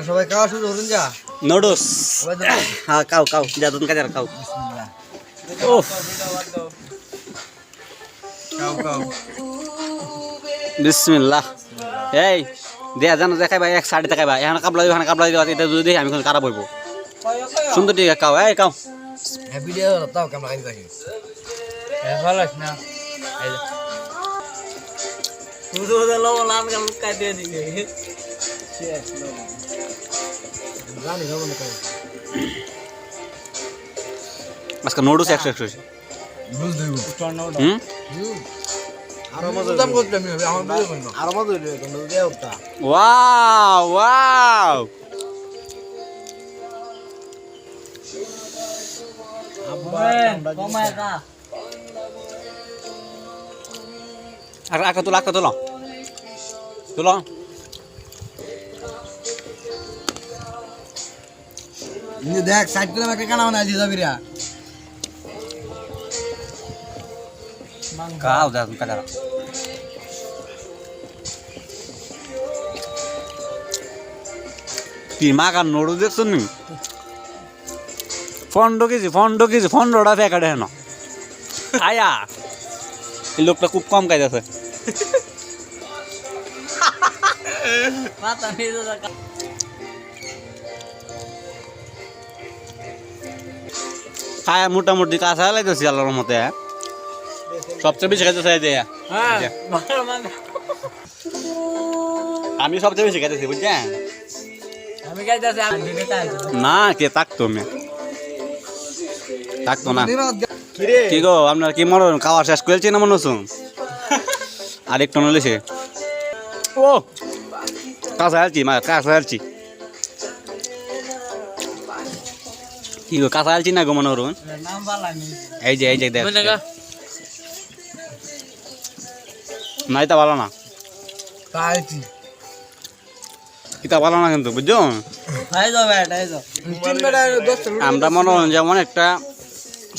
সবাই খাওয়া শুরু করুন যা নুডলস হ্যাঁ খাও খাও যা তুমি কাজে খাও ওফ খাও খাও বিসমিল্লাহ এই দেয়া জানো দেখাই ভাই এক সাইডে দেখাই ভাই এখানে কাবলা দিবা এটা যদি দেখি আমি কোন খারাপ হইব সুন্দর ঠিক খাও এই খাও ভিডিও তাও কেমন কাজ দেখি ভালো না এই তুই তো লবণ লাল গাল কাই দিয়ে দিবি জানি যাবো না কই আজকে নুডলস 100 বুঝ দেব হুম আরো মজা দাম করতে আমি আমার বুঝে কই না আরো মজা হইলো তোমরা দেও তা ওয়াও ওয়াও কমায় কা আকা তুলো তুলো নি দেখ সাইড করে আমাকে কানা না আজি যাবি রে খাও যা তুমি কাজে কি মাগার নুডলস দেখছো নি ফন্ডো কেজি 15টা প্যাকেট হেন আয়া এই লোকটা খুব কম খাইতেছে মাথা নিয়ে যা খায় মোটামুটি কাঁচা লাইতেছি আল্লাহর মতে সবচেয়ে বেশি খাইতে চাই দেয়া হ্যাঁ ভালো মানে আমি সবচেয়ে বেশি খাইতেছি বুঝছেন আমি গাইতাছি আমি দিনে কাজ না কে তাকতো আমি তাকতো না কি গো আপনার কি মনে খাওয়া শেষ করেছি না মনে হচ্ছুন আরেকটু নলেছে ও কাঁচা আলছি কি গো কাঁচা আলছি না গো মনে করুন নাম বালানি এই যে দেখ মনে কা নাই তা ভালো না তাইছি এটা ভালো না কিন্তু বুঝছো হাই যাও ব্যাট হাই যাও তিন বেলা 10 টা আমরা মনে হয় যেমন একটা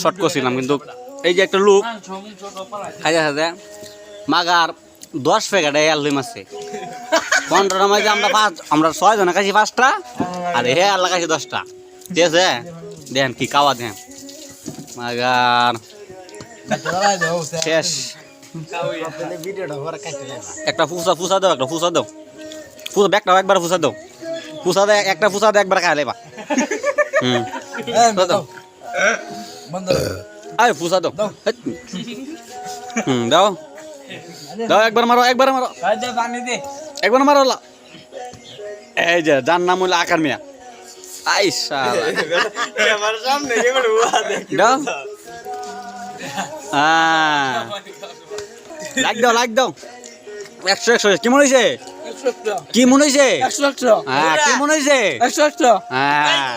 শর্ট করছিলাম কিন্তু এই যে একটা লোক খাইতে খাইতে মাগার 10 প্যাকেট আলুই মারছে 15টার মধ্যে আমরা 6 জনে খাইছি 5টা আর হে আল্লাহ খাইছি 10টা ঠিক আছে দেখেন কি খাওয়া দেখেন মাগার শেষ ভিডিওটা পরে কাটতে যাবা একটা ফুসা দাও ফুসা ব্যাগটা একবার ফুসা দাও একটা ফুসা দাও একবার খাই লেবা হুম দাও বন্ধ আয় ফুসা দাও হুম দাও একবার মারো হাই দে পানি দে একবার মারো এই যে যার নাম হলো আকার মিয়া আইসা আমার সামনে এবার হুয়া দে দাও লাইক দাও 100 কি মনে হয়েছে 100 কি মনে হয়েছে 100 হ্যাঁ কি মনে হয়েছে 100 হ্যাঁ